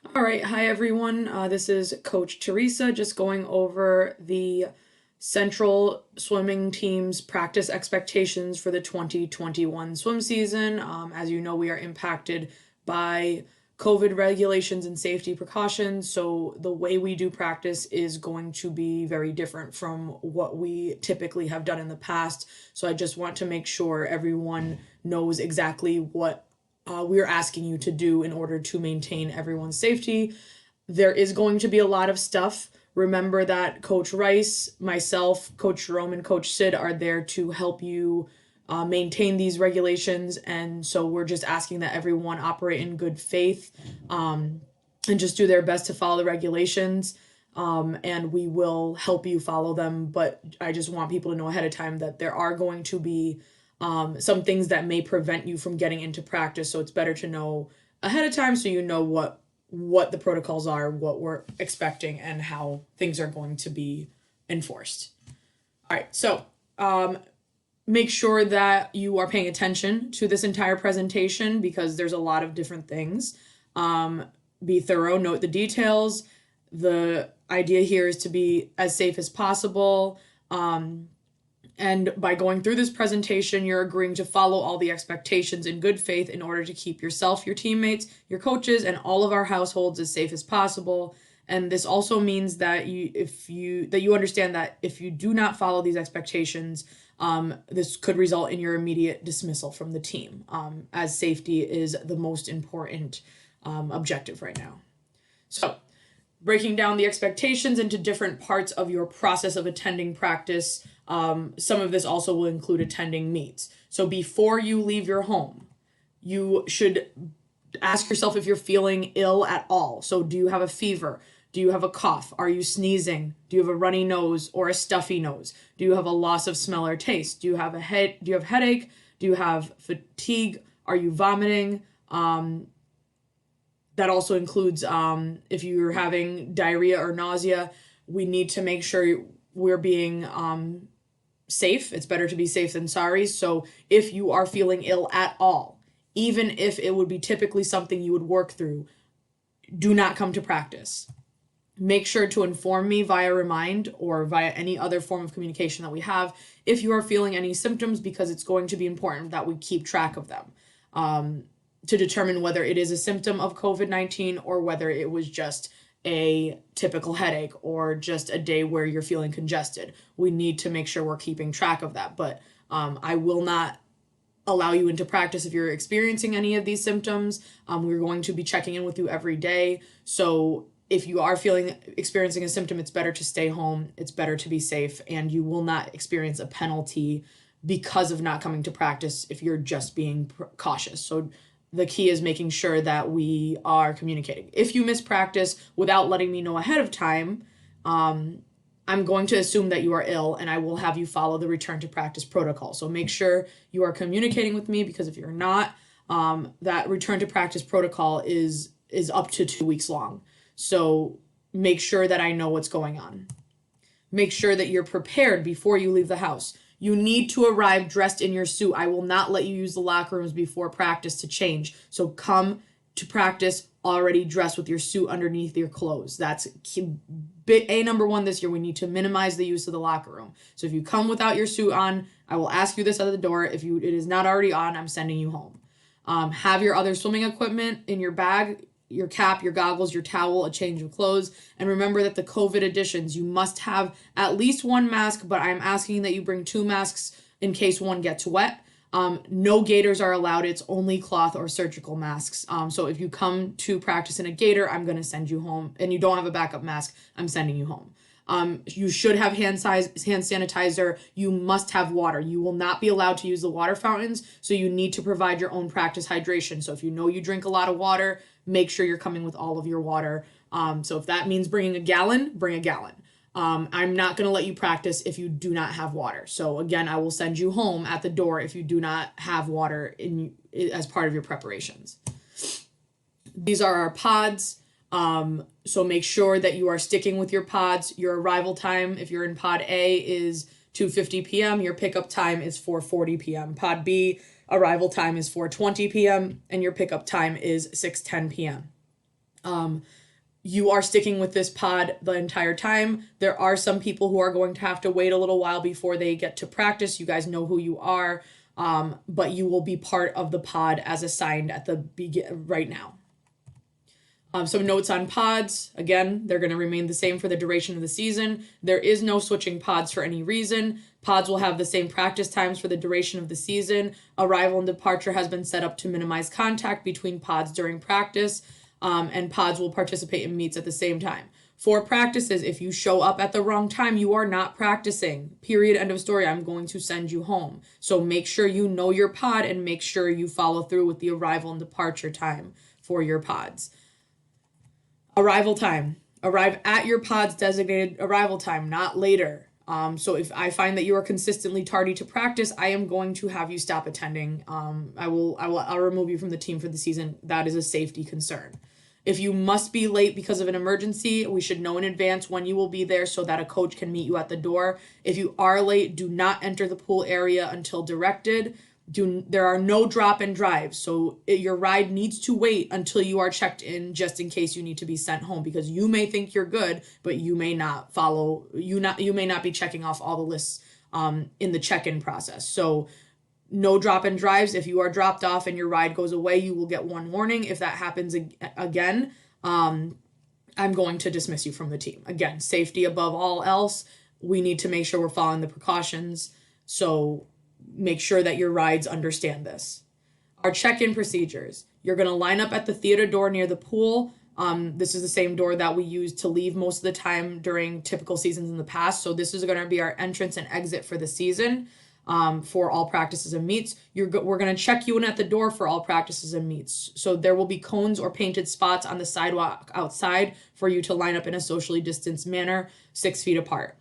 All right, hi everyone. This is Coach Teresa just going over the Central Swimming Team's practice expectations for the 2021 swim season. As you know, we are impacted by COVID regulations and safety precautions, so the way we do practice is going to be very different from what we typically have done in the past. So I just want to make sure everyone knows exactly what we're asking you to do in order to maintain everyone's safety. There is going to be a lot of stuff. Remember that Coach Rice, myself, Coach Jerome, and Coach Sid are there to help you maintain these regulations. And so we're just asking that everyone operate in good faith and just do their best to follow the regulations. And we will help you follow them. But I just want people to know ahead of time that there are going to be some things that may prevent you from getting into practice. So it's better to know ahead of time so you know what the protocols are, what we're expecting, and how things are going to be enforced. All right, so make sure that you are paying attention to this entire presentation because there's a lot of different things. Be thorough, note the details. The idea here is to be as safe as possible. And by going through this presentation, you're agreeing to follow all the expectations in good faith in order to keep yourself, your teammates, your coaches, and all of our households as safe as possible. And this also means that you understand that if you do not follow these expectations, this could result in your immediate dismissal from the team, as safety is the most important objective right now. So, breaking down the expectations into different parts of your process of attending practice. Some of this also will include attending meets. So before you leave your home, you should ask yourself if you're feeling ill at all. So do you have a fever? Do you have a cough? Are you sneezing? Do you have a runny nose or a stuffy nose? Do you have a loss of smell or taste? Do you have headache? Do you have fatigue? Are you vomiting? That also includes if you're having diarrhea or nausea. We need to make sure we're being safe. It's better to be safe than sorry. So if you are feeling ill at all, even if it would be typically something you would work through, do not come to practice. Make sure to inform me via Remind or via any other form of communication that we have if you are feeling any symptoms, because it's going to be important that we keep track of them to determine whether it is a symptom of COVID-19 or whether it was just a typical headache or just a day where you're feeling congested. We need to make sure we're keeping track of that. But I will not allow you into practice if you're experiencing any of these symptoms. We're going to be checking in with you every day. So if you are experiencing a symptom, it's better to stay home. It's better to be safe, and you will not experience a penalty because of not coming to practice if you're just being cautious. So the key is making sure that we are communicating. If you miss practice without letting me know ahead of time, I'm going to assume that you are ill, and I will have you follow the return to practice protocol. So make sure you are communicating with me, because if you're not, that return to practice protocol is up to 2 weeks long. So make sure that I know what's going on. Make sure that you're prepared before you leave the house. You need to arrive dressed in your suit. I will not let you use the locker rooms before practice to change. So come to practice already dressed with your suit underneath your clothes. That's number one this year. We need to minimize the use of the locker room. So if you come without your suit on, I will ask you this at the door. If it is not already on, I'm sending you home. Have your other swimming equipment in your bag, your cap, your goggles, your towel, a change of clothes. And remember that the COVID additions, you must have at least one mask, but I'm asking that you bring 2 masks in case one gets wet. No gaiters are allowed. It's only cloth or surgical masks. So if you come to practice in a gaiter, I'm going to send you home. And you don't have a backup mask, I'm sending you home. You should have hand sanitizer. You must have water. You will not be allowed to use the water fountains, so you need to provide your own practice hydration. So if you know you drink a lot of water, make sure you're coming with all of your water. So if that means bringing a gallon, bring a gallon. I'm not going to let you practice if you do not have water. So again, I will send you home at the door if you do not have water as part of your preparations. These are our pods. So make sure that you are sticking with your pods. Your arrival time, if you're in pod A, is 2:50 p.m. Your pickup time is 4:40 p.m. Pod B, arrival time is 4:20 p.m. and your pickup time is 6:10 p.m. You are sticking with this pod the entire time. There are some people who are going to have to wait a little while before they get to practice. You guys know who you are, but you will be part of the pod as assigned at the right now. Some notes on pods. Again, they're going to remain the same for the duration of the season. There is no switching pods for any reason. Pods will have the same practice times for the duration of the season. Arrival and departure has been set up to minimize contact between pods during practice. And pods will participate in meets at the same time. For practices, if you show up at the wrong time, you are not practicing. Period. End of story. I'm going to send you home. So make sure you know your pod and make sure you follow through with the arrival and departure time for your pods. Arrival time. Arrive at your pod's designated arrival time, not later. So if I find that you are consistently tardy to practice, I am going to have you stop attending. I'll remove you from the team for the season. That is a safety concern. If you must be late because of an emergency, we should know in advance when you will be there so that a coach can meet you at the door. If you are late, do not enter the pool area until directed. There are no drop and drives, so your ride needs to wait until you are checked in, just in case you need to be sent home, because you may think you're good, but you may not follow. You may not be checking off all the lists in the check-in process. So no drop and drives. If you are dropped off and your ride goes away, you will get one warning. If that happens again, I'm going to dismiss you from the team. Again, safety above all else. We need to make sure we're following the precautions. So make sure that your rides understand this. Our check-in procedures. You're going to line up at the theater door near the pool. This is the same door that we use to leave most of the time during typical seasons in the past. So this is going to be our entrance and exit for the season. For all practices and meets. We're going to check you in at the door for all practices and meets. So there will be cones or painted spots on the sidewalk outside for you to line up in a socially distanced manner, 6 feet apart.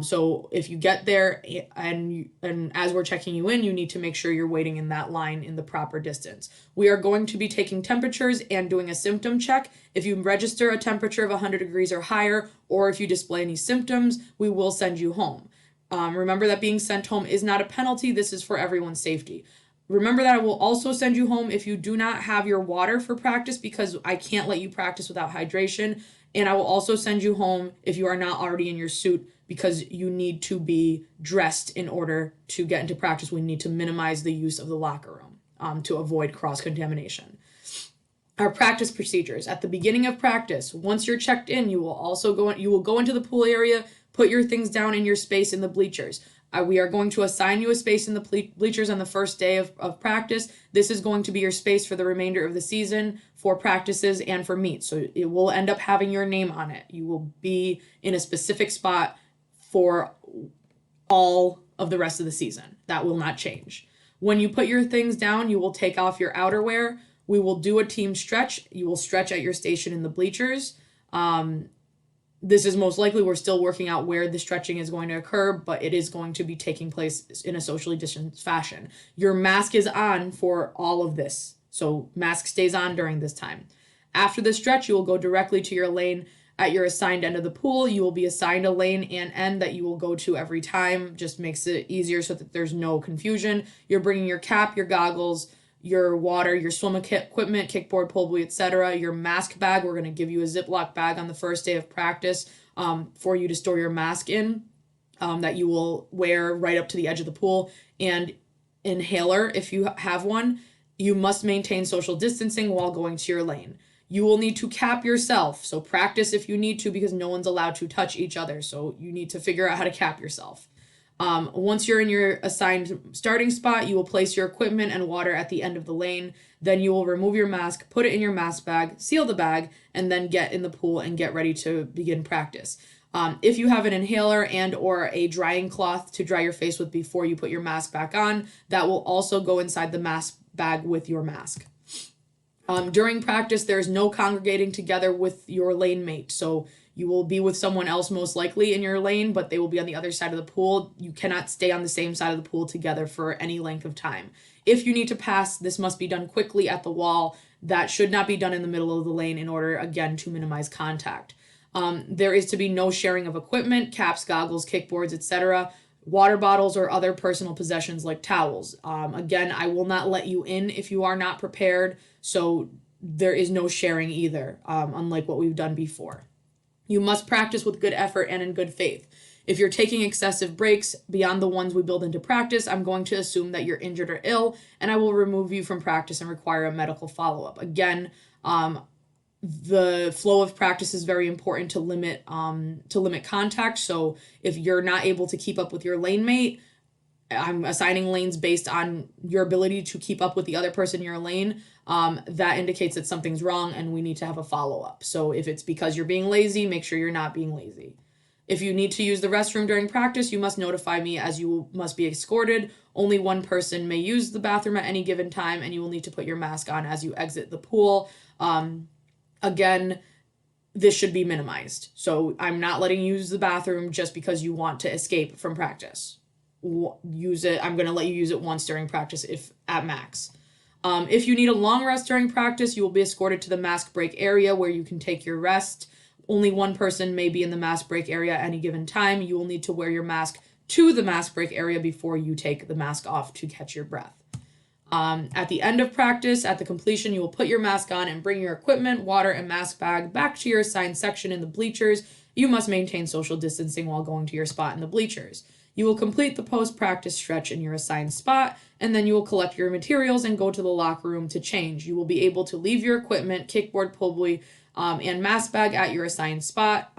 So if you get there and as we're checking you in, you need to make sure you're waiting in that line in the proper distance. We are going to be taking temperatures and doing a symptom check. If you register a temperature of 100 degrees or higher, or if you display any symptoms, we will send you home. Remember that being sent home is not a penalty. This is for everyone's safety. Remember that I will also send you home if you do not have your water for practice, because I can't let you practice without hydration. And I will also send you home if you are not already in your suit, because you need to be dressed in order to get into practice. We need to minimize the use of the locker room to avoid cross-contamination. Our practice procedures. At the beginning of practice, once you're checked in, you will go into the pool area, put your things down in your space in the bleachers. We are going to assign you a space in the bleachers on the first day of practice. This is going to be your space for the remainder of the season, for practices and for meets. So it will end up having your name on it. You will be in a specific spot for all of the rest of the season. That will not change. When you put your things down, you will take off your outerwear. We will do a team stretch. You will stretch at your station in the bleachers. This is most likely, we're still working out where the stretching is going to occur, but it is going to be taking place in a socially distanced fashion. Your mask is on for all of this. So mask stays on during this time. After the stretch, you will go directly to your lane at your assigned end of the pool. You will be assigned a lane and end that you will go to every time. Just makes it easier so that there's no confusion. You're bringing your cap, your goggles, your water, your swim equipment, kickboard, pole buoy, etc. Your mask bag. We're going to give you a Ziploc bag on the first day of practice for you to store your mask in that you will wear right up to the edge of the pool. And inhaler, if you have one. You must maintain social distancing while going to your lane. You will need to cap yourself. So practice if you need to, because no one's allowed to touch each other. So you need to figure out how to cap yourself. Once you're in your assigned starting spot, you will place your equipment and water at the end of the lane. Then you will remove your mask, put it in your mask bag, seal the bag, and then get in the pool and get ready to begin practice. If you have an inhaler and or a drying cloth to dry your face with before you put your mask back on, that will also go inside the mask bag with your mask. During practice, there's no congregating together with your lane mate. So you will be with someone else most likely in your lane, but they will be on the other side of the pool. You cannot stay on the same side of the pool together for any length of time. If you need to pass, this must be done quickly at the wall. That should not be done in the middle of the lane in order, again, to minimize contact. There is to be no sharing of equipment, caps, goggles, kickboards, etc., water bottles, or other personal possessions like towels. Again, I will not let you in if you are not prepared. So there is no sharing either, unlike what we've done before. You must practice with good effort and in good faith. If you're taking excessive breaks beyond the ones we build into practice, I'm going to assume that you're injured or ill, and I will remove you from practice and require a medical follow-up. Again, the flow of practice is very important to limit contact. So if you're not able to keep up with your lane mate, I'm assigning lanes based on your ability to keep up with the other person in your lane. That indicates that something's wrong and we need to have a follow-up. So if it's because you're being lazy, make sure you're not being lazy. If you need to use the restroom during practice, you must notify me, as you must be escorted. Only one person may use the bathroom at any given time, and you will need to put your mask on as you exit the pool. Again, this should be minimized. So I'm not letting you use the bathroom just because you want to escape from practice. Use it. I'm going to let you use it once during practice, if at max. If you need a long rest during practice, you will be escorted to the mask break area where you can take your rest. Only one person may be in the mask break area at any given time. You will need to wear your mask to the mask break area before you take the mask off to catch your breath. At the end of practice, at the completion, you will put your mask on and bring your equipment, water, and mask bag back to your assigned section in the bleachers. You must maintain social distancing while going to your spot in the bleachers. You will complete the post-practice stretch in your assigned spot, and then you will collect your materials and go to the locker room to change. You will be able to leave your equipment, kickboard, pull buoy, and mask bag at your assigned spot.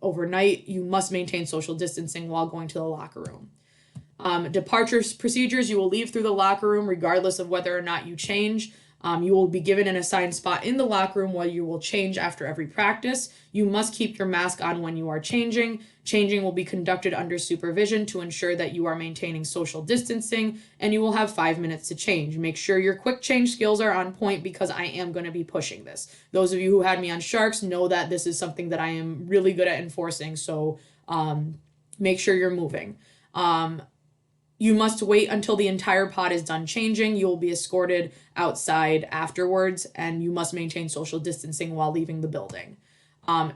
Overnight, you must maintain social distancing while going to the locker room. Departure procedures, you will leave through the locker room regardless of whether or not you change. You will be given an assigned spot in the locker room where you will change after every practice. You must keep your mask on when you are changing. Changing will be conducted under supervision to ensure that you are maintaining social distancing, and you will have 5 minutes to change. Make sure your quick change skills are on point because I am going to be pushing this. Those of you who had me on Sharks know that this is something that I am really good at enforcing, so make sure you're moving. You must wait until the entire pod is done changing. You will be escorted outside afterwards, and you must maintain social distancing while leaving the building.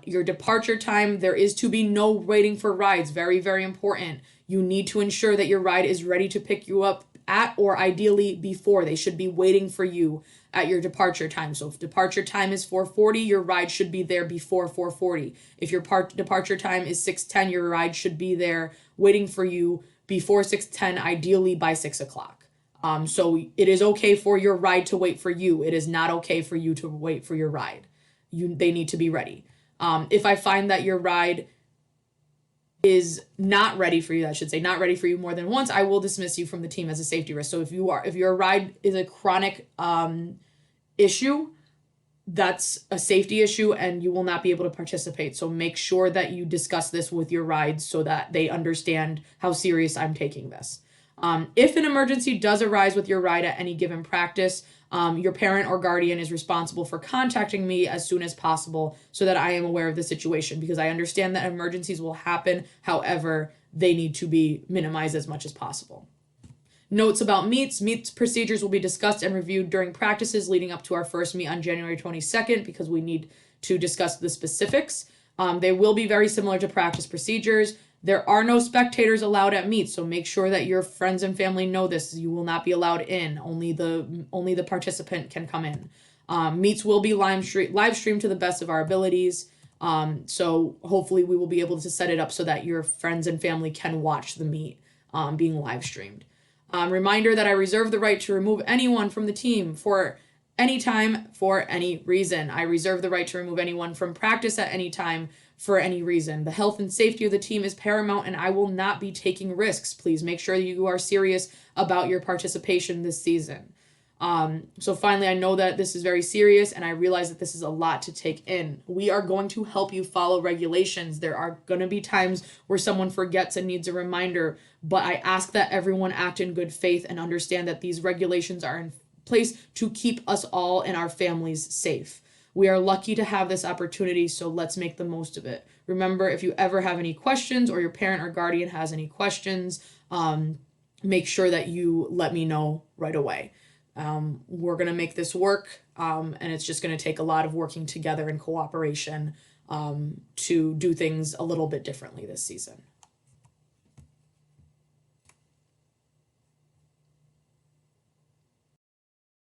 Your departure time, there is to be no waiting for rides. Very, very important. You need to ensure that your ride is ready to pick you up at, or ideally before. They should be waiting for you at your departure time. So if departure time is 4:40, your ride should be there before 4:40. If your departure time is 6:10, your ride should be there waiting for you before 6:10, ideally by 6 o'clock. So it is okay for your ride to wait for you. It is not okay for you to wait for your ride. They need to be ready. If I find that your ride is not ready for you, I should say not ready for you more than once, I will dismiss you from the team as a safety risk. So if your ride is a chronic issue, that's a safety issue and you will not be able to participate. So make sure that you discuss this with your rides so that they understand how serious I'm taking this. If an emergency does arise with your ride at any given practice, your parent or guardian is responsible for contacting me as soon as possible so that I am aware of the situation, because I understand that emergencies will happen. However, they need to be minimized as much as possible. Notes about meets. Meets procedures will be discussed and reviewed during practices leading up to our first meet on January 22nd because we need to discuss the specifics. They will be very similar to practice procedures. There are no spectators allowed at meets, so make sure that your friends and family know this. You will not be allowed in. Only the participant can come in. Meets will be live streamed to the best of our abilities. So hopefully we will be able to set it up so that your friends and family can watch the meet being live streamed. Reminder that I reserve the right to remove anyone from the team for any time for any reason. I reserve the right to remove anyone from practice at any time for any reason. The health and safety of the team is paramount, and I will not be taking risks. Please make sure you are serious about your participation this season. So finally, I know that this is very serious, and I realize that this is a lot to take in. We are going to help you follow regulations. There are going to be times where someone forgets and needs a reminder, but I ask that everyone act in good faith and understand that these regulations are in place to keep us all and our families safe. We are lucky to have this opportunity, so let's make the most of it. Remember, if you ever have any questions or your parent or guardian has any questions, make sure that you let me know right away. We're going to make this work, and it's just going to take a lot of working together in cooperation to do things a little bit differently this season.